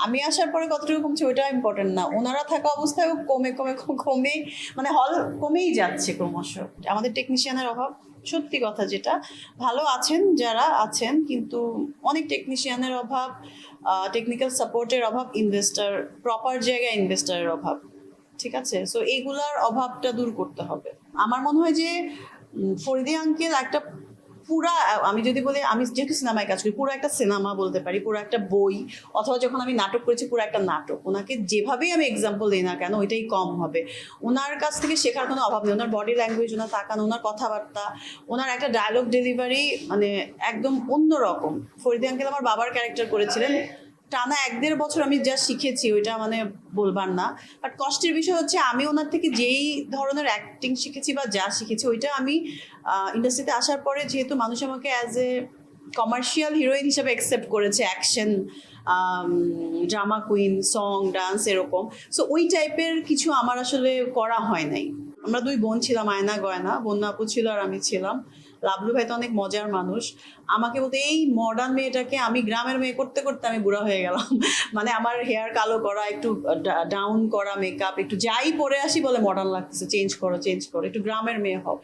আমি আসার পরে কতটুকু কমছে ওইটা ইম্পর্টেন্ট না, ওনারা থাকা অবস্থায় কমে কমে কমে মানে হল কমেই যাচ্ছে ক্রমশ। আমাদের টেকনিশিয়ানের অভাব, সত্যি কথা যেটা। ভালো আছেন যারা আছেন, কিন্তু অনেক টেকনিশিয়ানের অভাব, টেকনিক্যাল সাপোর্টের অভাব, ইনভেস্টার, প্রপার জায়গায় ইনভেস্টারের অভাব। ঠিক আছে, সো এইগুলার অভাবটা দূর করতে হবে। আমার মনে হয় যে ফরিদি আঙ্কেল একটা পুরা, আমি যদি বলি, আমি যেহেতু সিনেমায় কাজ করি, পুরো একটা সিনেমা বলতে পারি, পুরো একটা বই, অথবা যখন আমি নাটক করেছি পুরো একটা নাটক। ওনাকে যেভাবেই আমি এক্সাম্পল দিই না কেন ওইটাই কম হবে। ওনার কাছ থেকে শেখার কোনো অভাব নেই। ওনার বডি ল্যাঙ্গুয়েজ, ওনার তাকান, ওনার কথাবার্তা, ওনার একটা ডায়লগ ডেলিভারি মানে একদম অন্যরকম। ফরিদি আঙ্কেল আমার বাবার ক্যারেক্টার করেছিলেন, টানা 1-1.5 বছর আমি যা শিখেছি ওইটা মানে বলবার না। বাট কষ্টের বিষয় হচ্ছে আমি ওনার থেকে যেই ধরনের অ্যাক্টিং শিখেছি বা যা শিখেছি ওইটা আমি ইন্ডাস্ট্রিতে আসার পরে, যেহেতু মানুষ আমাকে অ্যাজ এ কমার্শিয়াল হিরোইন হিসেবে অ্যাকসেপ্ট করেছে, action, drama queen, song, dance এরকম, সো ওই টাইপের কিছু আমার আসলে করা হয় নাই। আমরা 2 বোন ছিলাম, আয়না গয়না, বন্যা আপু ছিল আর আমি ছিলাম। লাভলু ভাই তো অনেক মজার মানুষ। আমাকে বলতে এই মডার্ন মেয়েটাকে আমি গ্রামের মেয়ে করতে করতে আমি বুড়া হয়ে গেলাম। মানে আমার হেয়ার কালো করা, একটু ডাউন করা মেকআপ, একটু যাই পরে আসি বলে মডার্ন লাগতেছে, চেঞ্জ করো চেঞ্জ করো, একটু গ্রামের মেয়ে হও।